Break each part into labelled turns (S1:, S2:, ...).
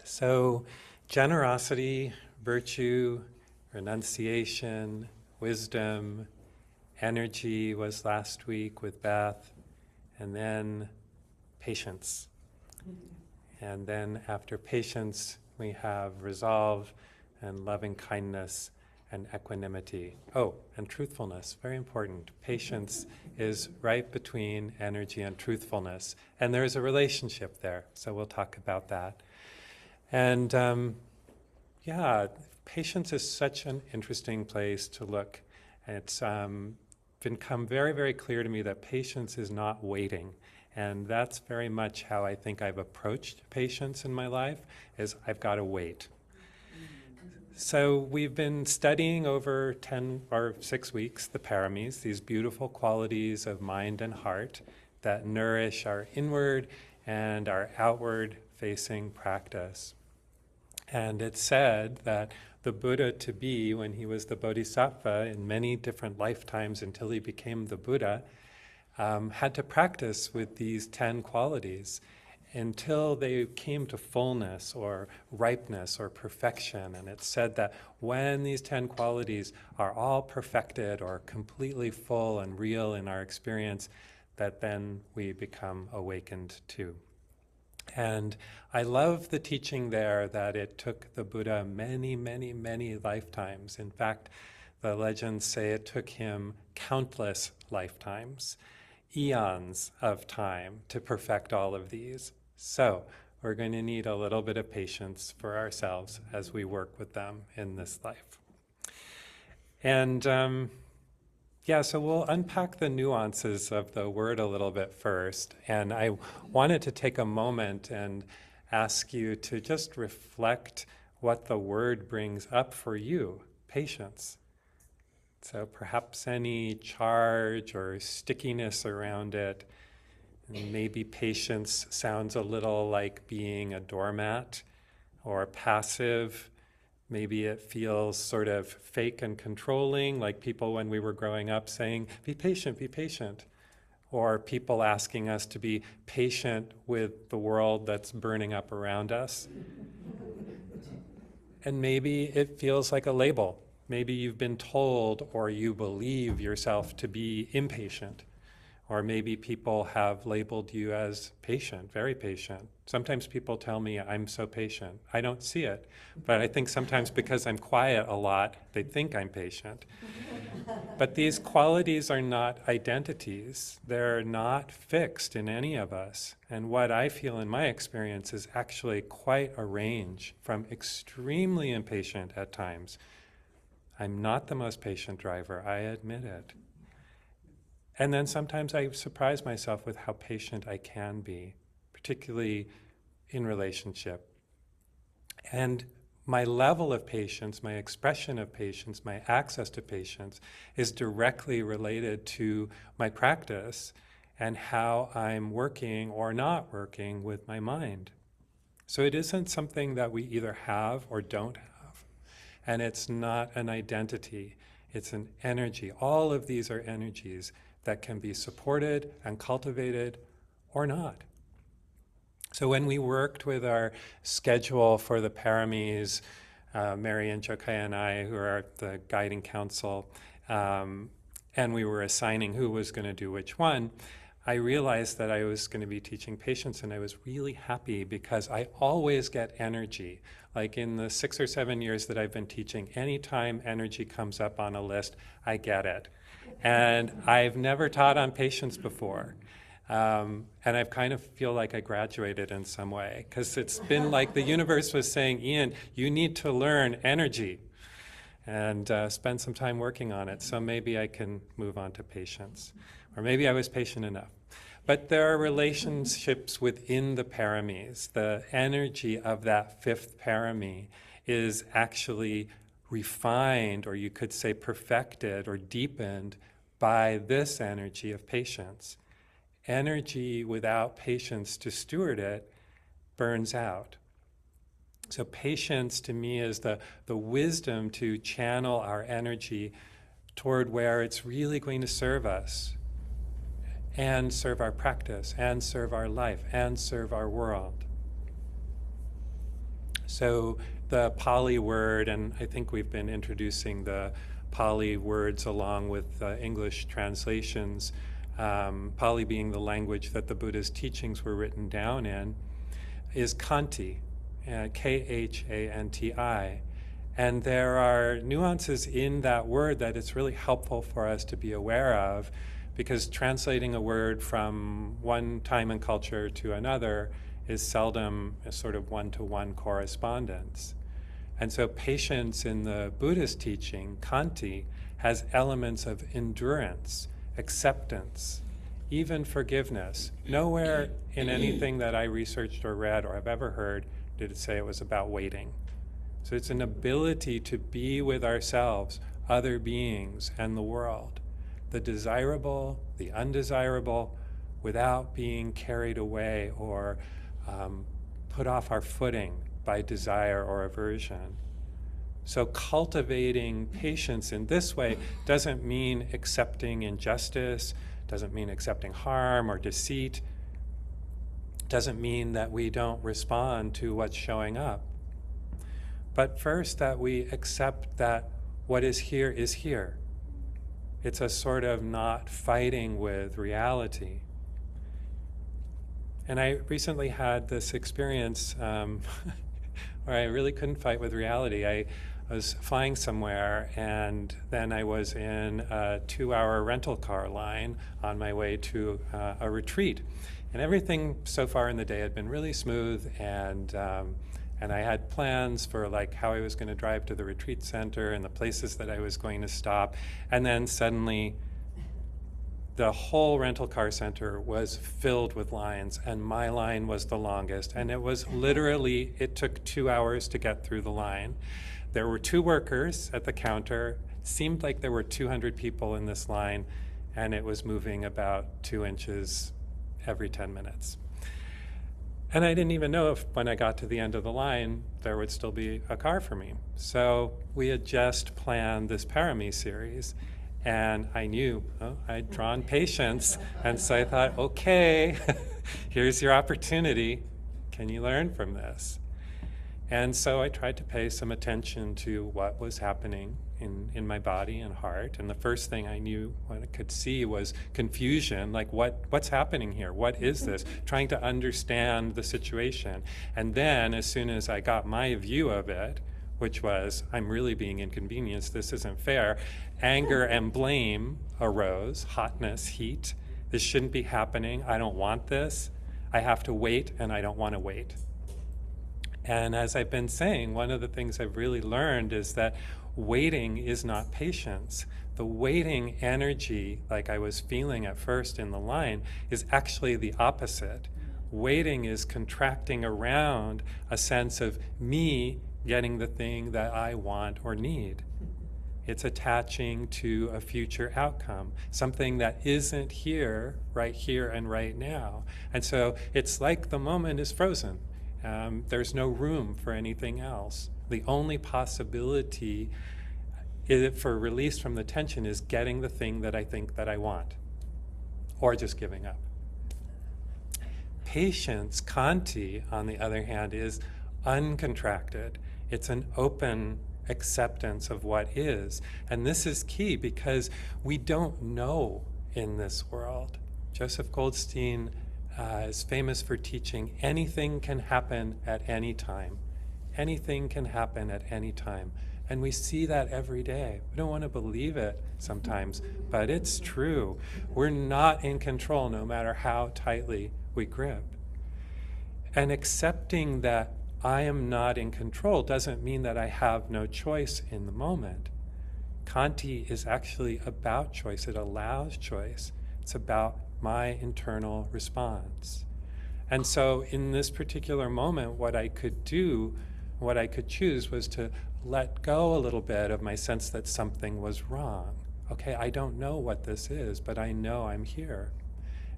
S1: So, generosity, virtue, renunciation, wisdom, energy was last week with Beth, and then patience. And then after patience, we have resolve and loving kindness and equanimity. Oh, and truthfulness, very important. Patience is right between energy and truthfulness. And there's a relationship there, so we'll talk about that. And patience is such an interesting place to look. It's become very, very clear to me that patience is not waiting. And that's very much how I think I've approached patience in my life, is I've got to wait. So we've been studying over 10 or 6 weeks the paramis, these beautiful qualities of mind and heart that nourish our inward and our outward facing practice. And it's said that the Buddha to be, when he was the Bodhisattva in many different lifetimes until he became the Buddha, had to practice with these 10 qualities until they came to fullness or ripeness or perfection. And it's said that when these 10 qualities are all perfected or completely full and real in our experience, that then we become awakened too. And I love the teaching there that it took the Buddha many, many, many lifetimes. In fact, the legends say it took him countless lifetimes, eons of time to perfect all of these. So we're going to need a little bit of patience for ourselves as we work with them in this life. And so we'll unpack the nuances of the word a little bit first. And I wanted to take a moment and ask you to just reflect what the word brings up for you, patience. So perhaps any charge or stickiness around it. And maybe patience sounds a little like being a doormat or passive. Maybe it feels sort of fake and controlling, like people when we were growing up saying, be patient, be patient. Or people asking us to be patient with the world that's burning up around us. And maybe it feels like a label. Maybe you've been told or you believe yourself to be impatient. Or maybe people have labeled you as patient, very patient. Sometimes people tell me I'm so patient. I don't see it, but I think sometimes because I'm quiet a lot, they think I'm patient. But these qualities are not identities. They're not fixed in any of us. And what I feel in my experience is actually quite a range from extremely impatient at times. I'm not the most patient driver, I admit it. And then sometimes I surprise myself with how patient I can be, particularly in relationship. And my level of patience, my expression of patience, my access to patience is directly related to my practice and how I'm working or not working with my mind. So it isn't something that we either have or don't have. And it's not an identity, it's an energy. All of these are energies that can be supported and cultivated or not. So when we worked with our schedule for the paramis, Mary and Jokaya and I, who are the guiding council, and we were assigning who was going to do which one, I realized that I was going to be teaching patience, and I was really happy because I always get energy. Like in the 6 or 7 years that I've been teaching, anytime energy comes up on a list, I get it. And I've never taught on patience before. And I kind of feel like I graduated in some way, because it's been like the universe was saying, Ian, you need to learn energy and spend some time working on it. So maybe I can move on to patience. Or maybe I was patient enough. But there are relationships within the paramis. The energy of that fifth parami is actually refined, or you could say perfected or deepened by this energy of patience. Energy without patience to steward it burns out. So patience to me is the wisdom to channel our energy toward where it's really going to serve us and serve our practice and serve our life and serve our world. So the Pali word, and I think we've been introducing the Pali words along with English translations, Pali being the language that the Buddha's teachings were written down in, is Khanti, Khanti. And there are nuances in that word that it's really helpful for us to be aware of, because translating a word from one time and culture to another is seldom a sort of one-to-one correspondence. And so patience in the Buddhist teaching, Khanti, has elements of endurance, acceptance, even forgiveness. Nowhere in anything that I researched or read or have ever heard did it say it was about waiting. So it's an ability to be with ourselves, other beings, and the world, the desirable, the undesirable, without being carried away or put off our footing by desire or aversion. So cultivating patience in this way doesn't mean accepting injustice, doesn't mean accepting harm or deceit, doesn't mean that we don't respond to what's showing up. But first, that we accept that what is here. It's a sort of not fighting with reality. And I recently had this experience where I really couldn't fight with reality. I was flying somewhere, and then I was in a 2-hour rental car line on my way to a retreat. And everything so far in the day had been really smooth, and I had plans for like how I was going to drive to the retreat center and the places that I was going to stop. And then suddenly the whole rental car center was filled with lines, and my line was the longest. And it was literally, it took 2 hours to get through the line. There were 2 workers at the counter. Seemed like there were 200 people in this line, and it was moving about 2 inches every 10 minutes. And I didn't even know if when I got to the end of the line, there would still be a car for me. So we had just planned this Parami series, and I knew I'd drawn patience. And so I thought, okay, here's your opportunity. Can you learn from this? And so I tried to pay some attention to what was happening in my body and heart. And the first thing I knew, what I could see, was confusion, like what's happening here? What is this? Trying to understand the situation. And then as soon as I got my view of it, which was, I'm really being inconvenienced, this isn't fair, anger and blame arose, hotness, heat. This shouldn't be happening. I don't want this. I have to wait, and I don't want to wait. And as I've been saying, one of the things I've really learned is that waiting is not patience. The waiting energy, like I was feeling at first in the line, is actually the opposite. Waiting is contracting around a sense of me getting the thing that I want or need. It's attaching to a future outcome, something that isn't here and right now. And so it's like the moment is frozen. There's no room for anything else. The only possibility for release from the tension is getting the thing that I think that I want, or just giving up. Patience, Khanti, on the other hand, is uncontracted. It's an open acceptance of what is. And this is key because we don't know in this world. Joseph Goldstein is famous for teaching anything can happen at any time. Anything can happen at any time. And we see that every day. We don't want to believe it sometimes, but it's true. We're not in control no matter how tightly we grip. And accepting that I am not in control doesn't mean that I have no choice in the moment. Khanti is actually about choice. It allows choice. It's about my internal response. And so in this particular moment, what I could do, what I could choose was to let go a little bit of my sense that something was wrong. Okay, I don't know what this is, but I know I'm here.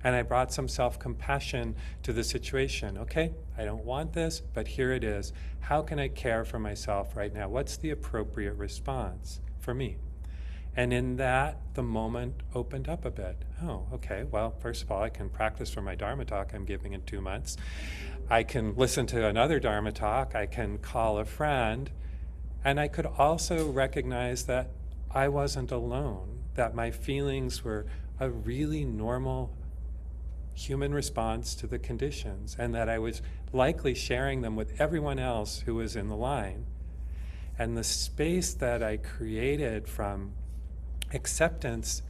S1: And I brought some self-compassion to the situation. Okay, I don't want this, but here it is. How can I care for myself right now? What's the appropriate response for me? And in that, the moment opened up a bit. Oh, okay, well, first of all, I can practice for my Dharma talk I'm giving in 2 months. I can listen to another Dharma talk. I can call a friend. And I could also recognize that I wasn't alone, that my feelings were a really normal human response to the conditions, and that I was likely sharing them with everyone else who was in the line. And the space that I created from acceptance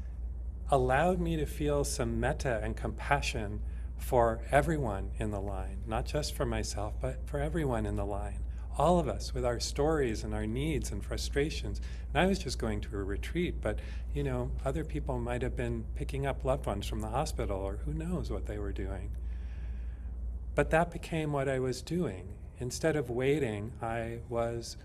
S1: allowed me to feel some metta and compassion for everyone in the line, not just for myself, but for everyone in the line. All of us with our stories and our needs and frustrations. And I was just going to a retreat, but other people might have been picking up loved ones from the hospital, or who knows what they were doing. But that became what I was doing. Instead of waiting, I was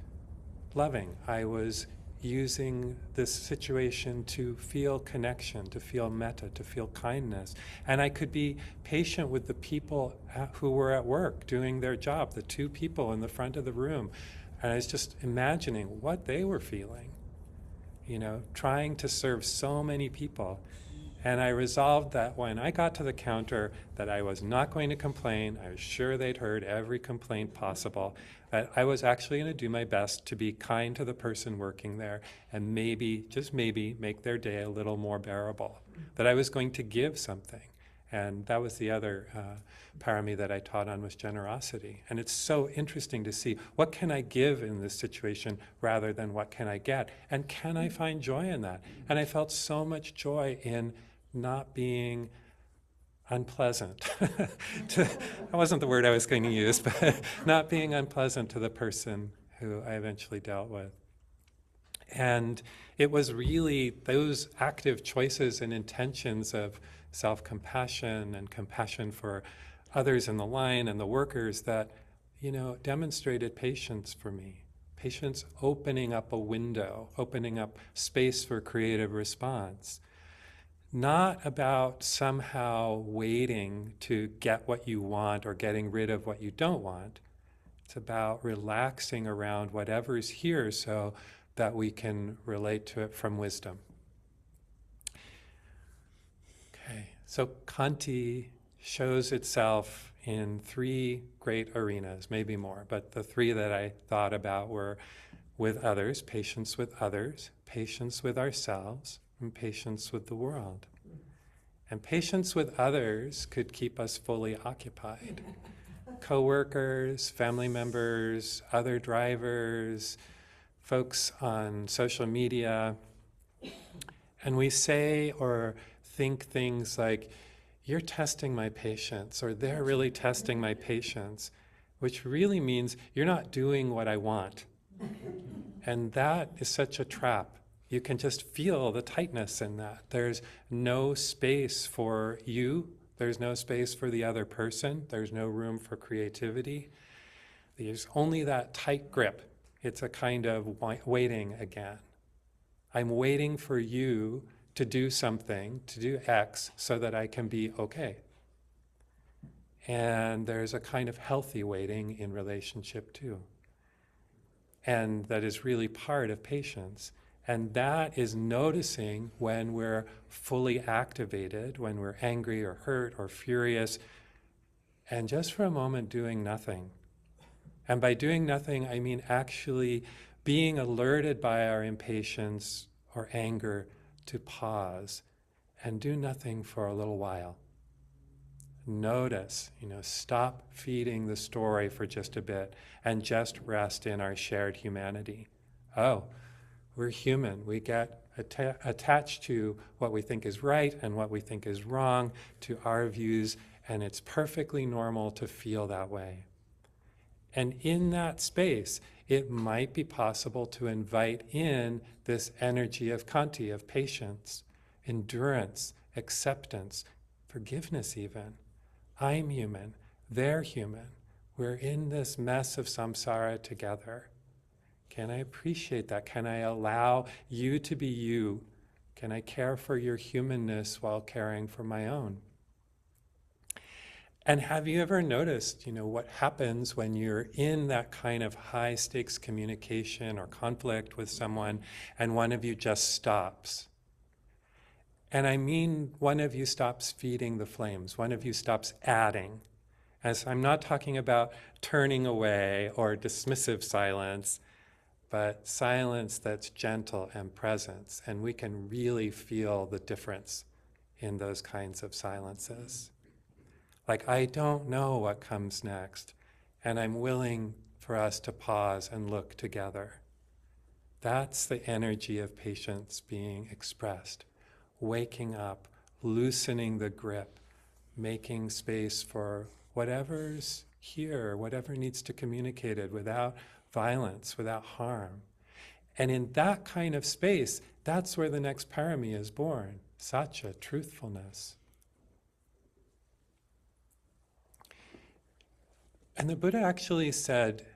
S1: loving. I was using this situation to feel connection, to feel metta, to feel kindness. And I could be patient with the people who were at work doing their job, the 2 people in the front of the room. And I was just imagining what they were feeling, trying to serve so many people. And I resolved that when I got to the counter that I was not going to complain. I was sure they'd heard every complaint possible. That I was actually going to do my best to be kind to the person working there and maybe, just maybe, make their day a little more bearable. That I was going to give something. And that was the other parami that I taught on, was generosity. And it's so interesting to see, what can I give in this situation rather than what can I get? And can I find joy in that? And I felt so much joy in not being unpleasant. That wasn't the word I was going to use, but not being unpleasant to the person who I eventually dealt with. And it was really those active choices and intentions of self-compassion and compassion for others in the line and the workers that, demonstrated patience for me. Patience opening up a window, opening up space for creative response. Not about somehow waiting to get what you want or getting rid of what you don't want. It's about relaxing around whatever's here so that we can relate to it from wisdom. Okay, so Khanti shows itself in 3 great arenas, maybe more, but the 3 that I thought about were with others, patience with ourselves, and patience with the world. And patience with others could keep us fully occupied. Co-workers, family members, other drivers, folks on social media. And we say or think things like, you're testing my patience, or they're really testing my patience, which really means you're not doing what I want. And that is such a trap. You can just feel the tightness in that. There's no space for you. There's no space for the other person. There's no room for creativity. There's only that tight grip. It's a kind of waiting again. I'm waiting for you to do something, to do X, so that I can be okay. And there's a kind of healthy waiting in relationship too. And that is really part of patience. And that is noticing when we're fully activated, when we're angry or hurt or furious, and just for a moment doing nothing. And by doing nothing, I mean actually being alerted by our impatience or anger to pause and do nothing for a little while. Notice, stop feeding the story for just a bit and just rest in our shared humanity. Oh, we're human. We get attached to what we think is right and what we think is wrong, to our views, and it's perfectly normal to feel that way. And in that space, it might be possible to invite in this energy of Khanti, of patience, endurance, acceptance, forgiveness even. I'm human, they're human. We're in this mess of samsara together. Can I appreciate that? Can I allow you to be you? Can I care for your humanness while caring for my own? And have you ever noticed, what happens when you're in that kind of high stakes communication or conflict with someone and one of you just stops? And I mean, one of you stops feeding the flames, one of you stops adding. As I'm not talking about turning away or dismissive silence, but silence that's gentle and presence. And we can really feel the difference in those kinds of silences. Like, I don't know what comes next, and I'm willing for us to pause and look together. That's the energy of patience being expressed. Waking up, loosening the grip, making space for whatever's here, whatever needs to be communicated without violence, without harm. And in that kind of space, that's where the next parami is born, satya, truthfulness. And the Buddha actually said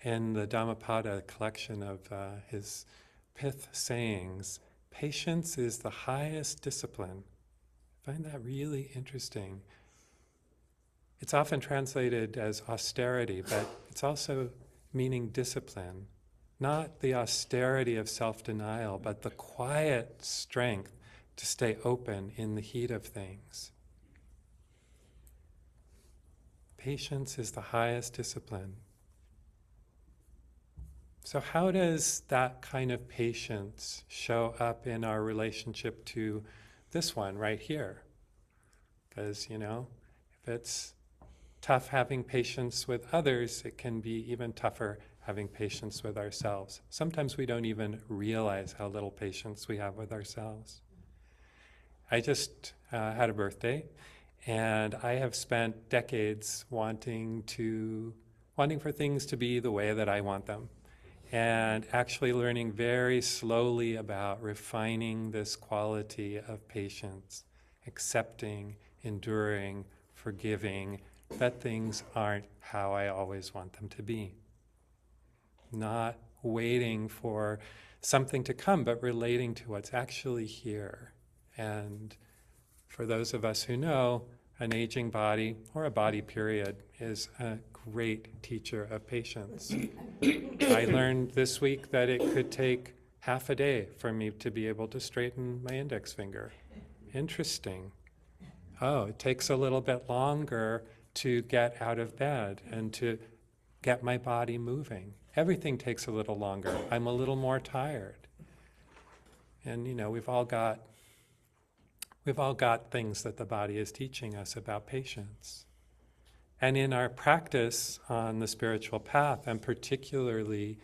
S1: in the Dhammapada collection of his pith sayings, patience is the highest discipline. I find that really interesting. It's often translated as austerity, but it's also meaning discipline. Not the austerity of self-denial, but the quiet strength to stay open in the heat of things. Patience is the highest discipline. So how does that kind of patience show up in our relationship to this one right here? Because, if it's tough having patience with others, it can be even tougher having patience with ourselves. Sometimes we don't even realize how little patience we have with ourselves. I just had a birthday, and I have spent decades wanting for things to be the way that I want them, and actually learning very slowly about refining this quality of patience, accepting, enduring, forgiving, that things aren't how I always want them to be. Not waiting for something to come, but relating to what's actually here. And for those of us who know, an aging body, or a body period, is a great teacher of patience. I learned this week that it could take half a day for me to be able to straighten my index finger. Interesting. Oh, it takes a little bit longer to get out of bed and to get my body moving. Everything takes a little longer. I'm a little more tired. And we've all got things that the body is teaching us about patience. And in our practice on the spiritual path, and particularly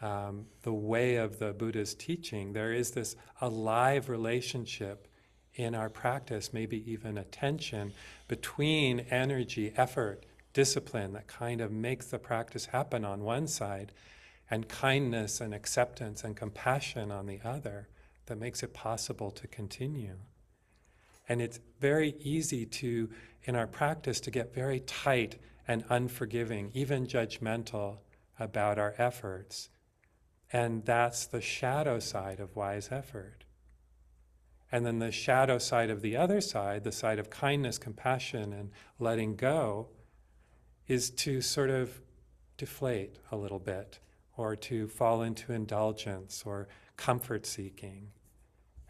S1: the way of the Buddha's teaching, there is this alive relationship in our practice, maybe even a tension between energy, effort, discipline that kind of makes the practice happen on one side, and kindness and acceptance and compassion on the other that makes it possible to continue. And it's very easy in our practice, to get very tight and unforgiving, even judgmental about our efforts. And that's the shadow side of wise effort. And then the shadow side of the other side, the side of kindness, compassion, and letting go, is to sort of deflate a little bit, or to fall into indulgence or comfort seeking.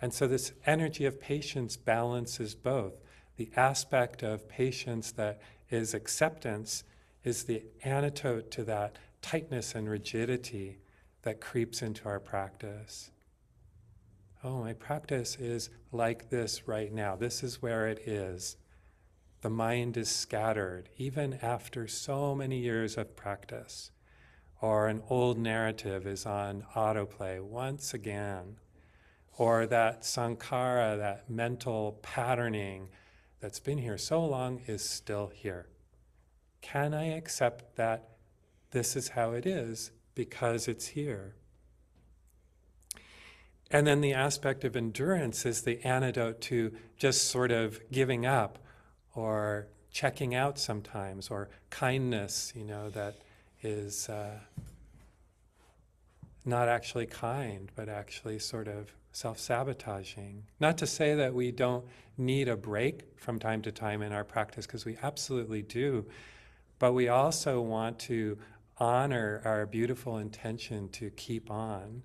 S1: And so this energy of patience balances both. The aspect of patience that is acceptance is the antidote to that tightness and rigidity that creeps into our practice. Oh, my practice is like this right now. This is where it is. The mind is scattered, even after so many years of practice. Or an old narrative is on autoplay once again. Or that sankhara, that mental patterning that's been here so long, is still here. Can I accept that this is how it is because it's here? And then the aspect of endurance is the antidote to just sort of giving up or checking out sometimes, or kindness, that is not actually kind, but actually sort of self-sabotaging. Not to say that we don't need a break from time to time in our practice, because we absolutely do, but we also want to honor our beautiful intention to keep on,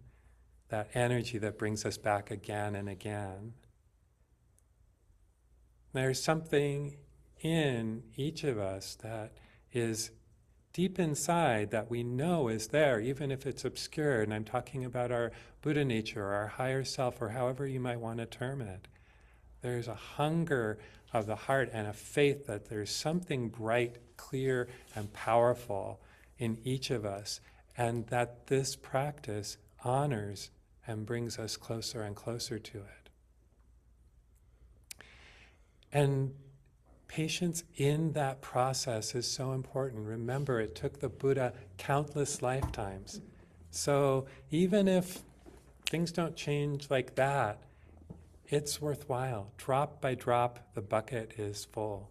S1: that energy that brings us back again and again. There's something in each of us that is deep inside that we know is there, even if it's obscure. And I'm talking about our Buddha nature, or our higher self, or however you might want to term it. There's a hunger of the heart and a faith that there's something bright, clear, and powerful in each of us, and that this practice honors and brings us closer and closer to it. And patience in that process is so important. Remember, it took the Buddha countless lifetimes. So even if things don't change like that, it's worthwhile. Drop by drop, the bucket is full.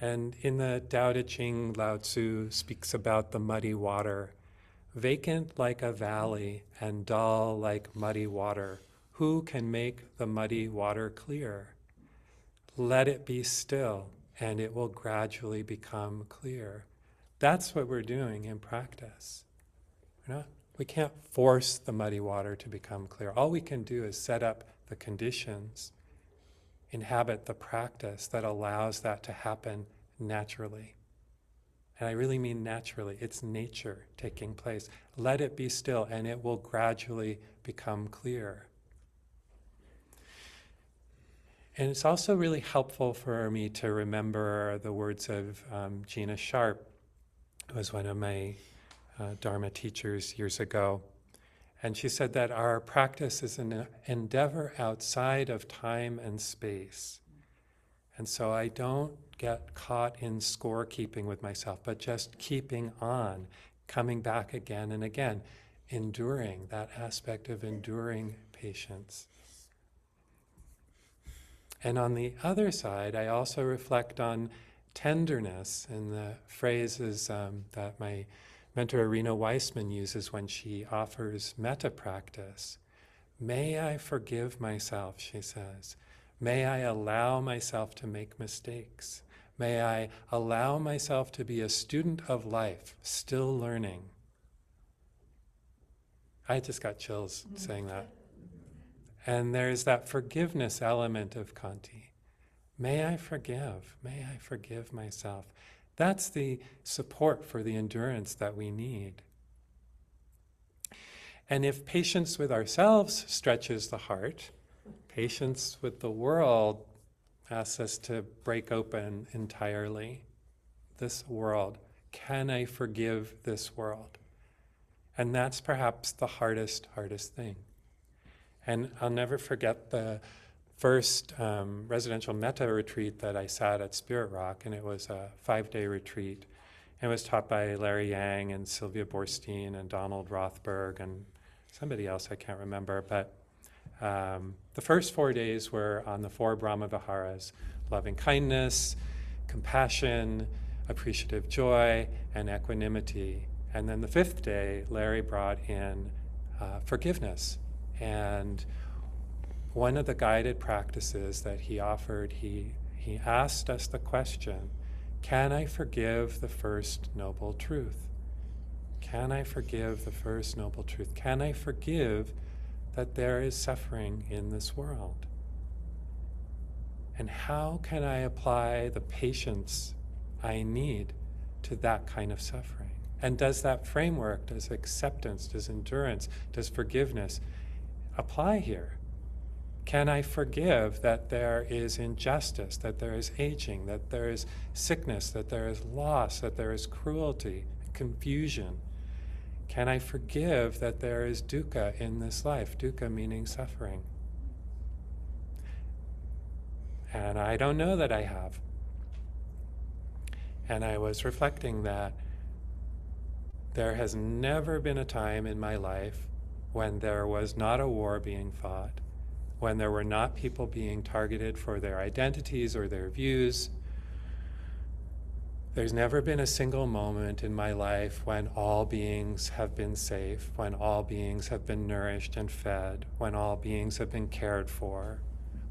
S1: And in the Tao Te Ching, Lao Tzu speaks about the muddy water. Vacant like a valley and dull like muddy water, who can make the muddy water clear? Let it be still, and it will gradually become clear. That's what we're doing in practice. We can't force the muddy water to become clear. All we can do is set up the conditions, inhabit the practice that allows that to happen naturally. And I really mean naturally. It's nature taking place. Let it be still, and it will gradually become clear. And it's also really helpful for me to remember the words of Gina Sharp, who was one of my Dharma teachers years ago. And she said that our practice is an endeavor outside of time and space. And so I don't get caught in scorekeeping with myself, but just keeping on, coming back again and again, enduring, that aspect of enduring patience. And on the other side, I also reflect on tenderness and the phrases that my mentor Irina Weissman uses when she offers metta practice. May I forgive myself, she says. May I allow myself to make mistakes. May I allow myself to be a student of life, still learning. I just got chills saying that. And there's that forgiveness element of Khanti. May I forgive myself. That's the support for the endurance that we need. And if patience with ourselves stretches the heart, patience with the world asks us to break open entirely this world. Can I forgive this world? And that's perhaps the hardest thing. And I'll never forget the first residential metta retreat that I sat at Spirit Rock, and it was a 5-day retreat. And it was taught by Larry Yang and Sylvia Borstein and Donald Rothberg and somebody else I can't remember. But the first 4 days were on the 4 Brahma Viharas: loving kindness, compassion, appreciative joy, and equanimity. And then the 5th day, Larry brought in forgiveness. And one of the guided practices that he offered, he asked us the question, can I forgive the first noble truth? Can I forgive the first noble truth? Can I forgive that there is suffering in this world? And how can I apply the patience I need to that kind of suffering? And does that framework, does acceptance, does endurance, does forgiveness apply here? Can I forgive that there is injustice, that there is aging, that there is sickness, that there is loss, that there is cruelty, confusion? Can I forgive that there is dukkha in this life? Dukkha meaning suffering. And I don't know that I have. And I was reflecting that there has never been a time in my life when there was not a war being fought, when there were not people being targeted for their identities or their views, There's never been a single moment in my life when all beings have been safe, when all beings have been nourished and fed, when all beings have been cared for,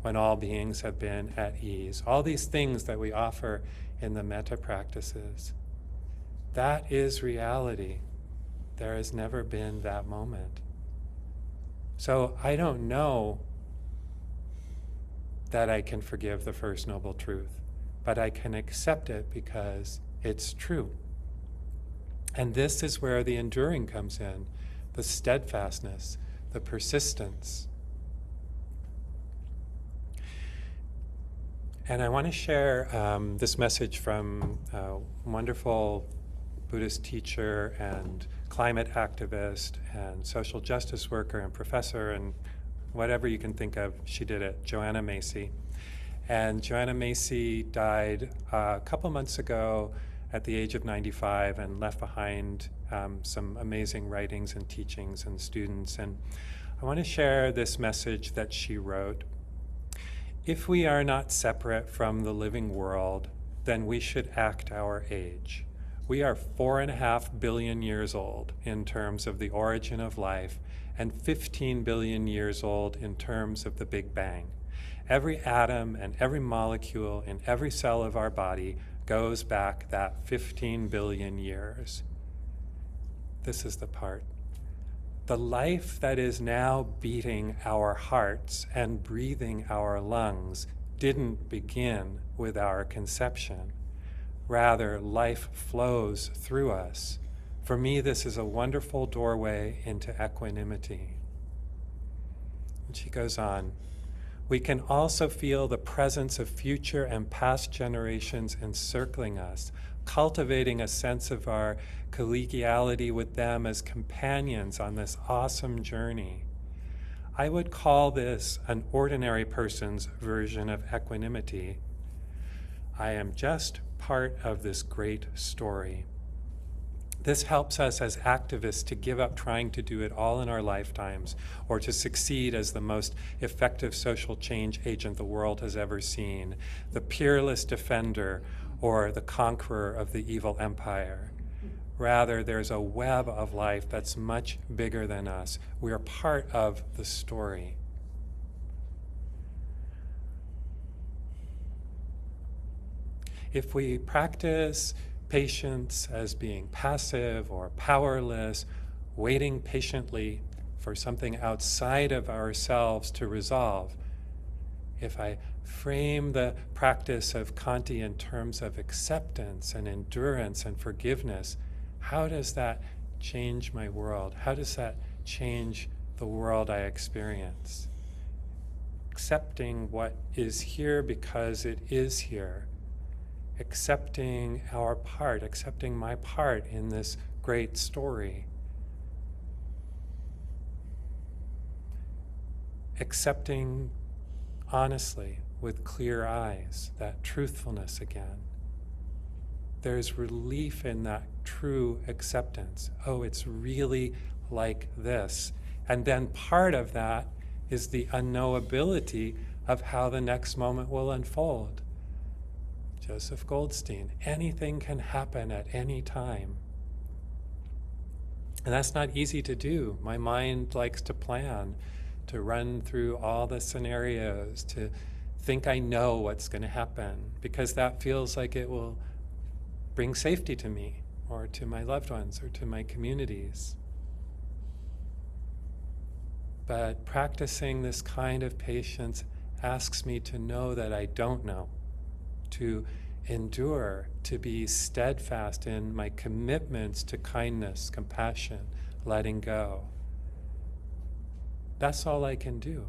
S1: when all beings have been at ease. All these things that we offer in the metta practices. That is reality. There has never been that moment. So I don't know that I can forgive the First Noble Truth, but I can accept it because it's true. And this is where the enduring comes in, the steadfastness, the persistence. And I want to share this message from a wonderful Buddhist teacher and climate activist and social justice worker and professor and whatever you can think of, she did it, Joanna Macy. And Joanna Macy died a couple months ago at the age of 95 and left behind some amazing writings and teachings and students. And I want to share this message that she wrote. If we are not separate from the living world, then we should act our age. We are 4.5 billion years old in terms of the origin of life, and 15 billion years old in terms of the Big Bang. Every atom and every molecule in every cell of our body goes back that 15 billion years. This is the part. The life that is now beating our hearts and breathing our lungs didn't begin with our conception. Rather, life flows through us. For me, this is a wonderful doorway into equanimity. And she goes on, we can also feel the presence of future and past generations encircling us, cultivating a sense of our collegiality with them as companions on this awesome journey. I would call this an ordinary person's version of equanimity. I am just part of this great story. This helps us as activists to give up trying to do it all in our lifetimes or to succeed as the most effective social change agent the world has ever seen, the peerless defender or the conqueror of the evil empire. Rather, there's a web of life that's much bigger than us. We are part of the story. If we practice patience as being passive or powerless, waiting patiently for something outside of ourselves to resolve, if I frame the practice of Khanti in terms of acceptance and endurance and forgiveness, how does that change my world? How does that change the world I experience? Accepting what is here because it is here. Accepting our part, accepting my part in this great story. Accepting honestly with clear eyes, that truthfulness again. There's relief in that true acceptance. Oh, it's really like this. And then part of that is the unknowability of how the next moment will unfold. Joseph Goldstein, anything can happen at any time. And that's not easy to do. My mind likes to plan, to run through all the scenarios, to think I know what's going to happen, because that feels like it will bring safety to me, or to my loved ones, or to my communities. But practicing this kind of patience asks me to know that I don't know, to endure, to be steadfast in my commitments to kindness, compassion, letting go. That's all I can do.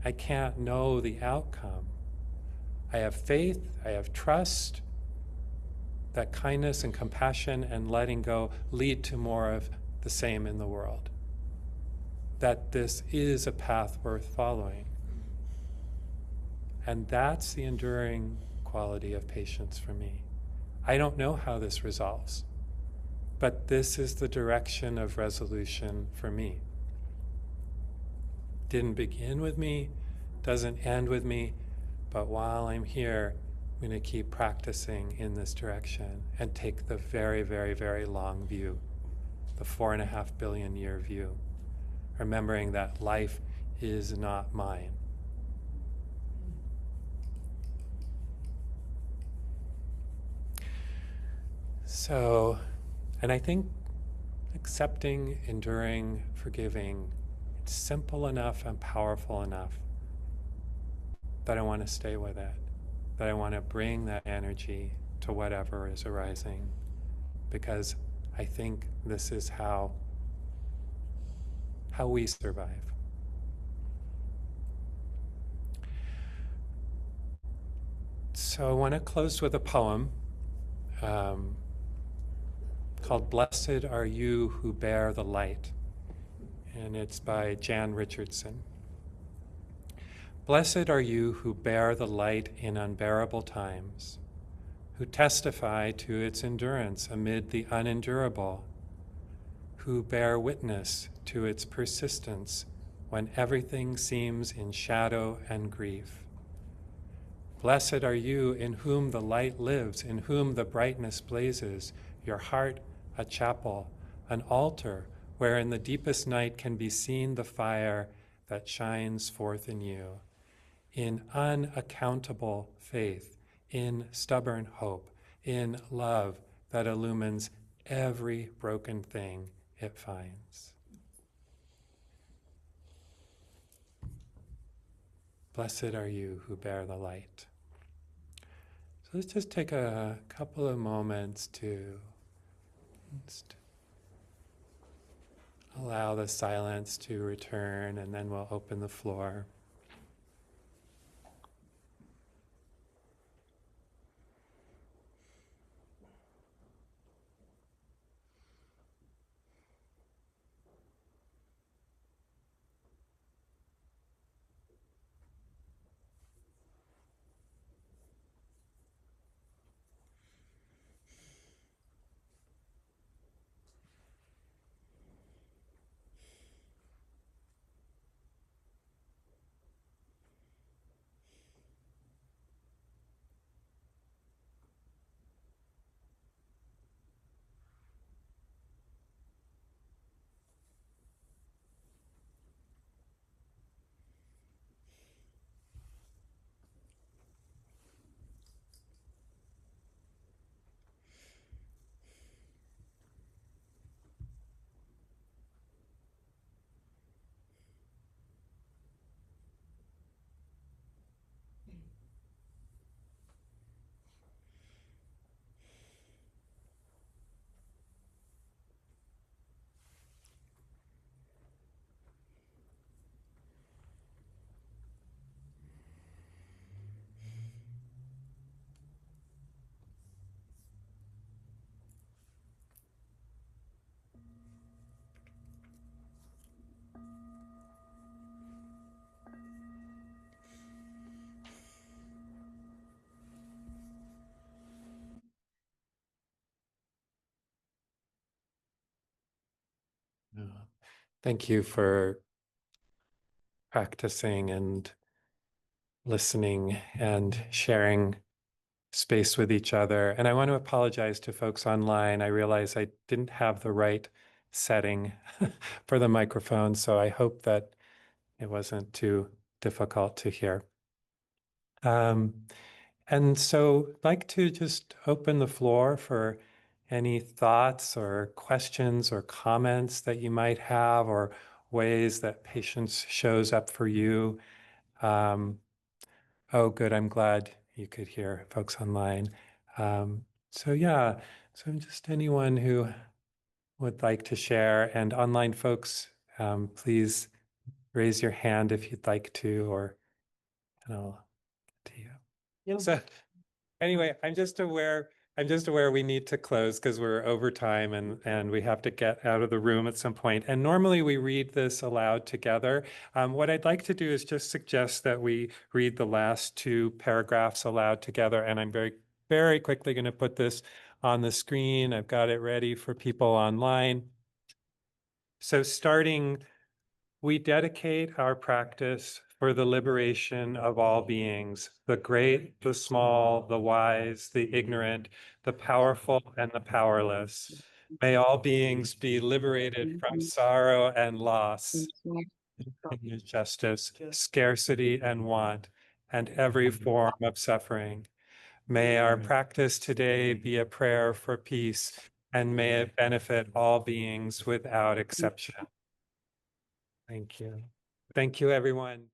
S1: I can't know the outcome. I have faith, I have trust that kindness and compassion and letting go lead to more of the same in the world. That this is a path worth following. And that's the enduring quality of patience for me. I don't know how this resolves, but this is the direction of resolution for me. Didn't begin with me, doesn't end with me, but while I'm here, I'm going to keep practicing in this direction and take the very, very, very long view, the 4.5 billion year view, remembering that life is not mine. So, and I think accepting, enduring, forgiving, it's simple enough and powerful enough that I want to stay with it, that I want to bring that energy to whatever is arising, because I think this is how we survive. So I want to close with a poem called "Blessed Are You Who Bear the Light," and it's by Jan Richardson. Blessed are you who bear the light in unbearable times, who testify to its endurance amid the unendurable, who bear witness to its persistence when everything seems in shadow and grief. Blessed are you in whom the light lives, in whom the brightness blazes, your heart a chapel, an altar where in the deepest night can be seen the fire that shines forth in you. In unaccountable faith, in stubborn hope, in love that illumines every broken thing it finds. Blessed are you who bear the light. So let's just take a couple of moments to just allow the silence to return, and then we'll open the floor. Yeah. Thank you for practicing and listening and sharing space with each other. And I want to apologize to folks online. I realize I didn't have the right setting for the microphone, so I hope that it wasn't too difficult to hear. And so I'd like to just open the floor for any thoughts or questions or comments that you might have, or ways that patience shows up for you. Oh, good. I'm glad you could hear folks online. So yeah, so just anyone who would like to share, and online folks, please raise your hand if you'd like to, or and I'll get to you. Yeah. So anyway, I'm just aware we need to close because we're over time, and we have to get out of the room at some point. And normally we read this aloud together. What I'd like to do is just suggest that we read the last two paragraphs aloud together. And I'm very, very quickly going to put this on the screen. I've got it ready for people online. So starting, we dedicate our practice for the liberation of all beings, the great, the small, the wise, the ignorant, the powerful, and the powerless. May all beings be liberated from sorrow and loss, injustice, scarcity and want, and every form of suffering. May our practice today be a prayer for peace, and may it benefit all beings without exception. Thank you. Thank you, everyone.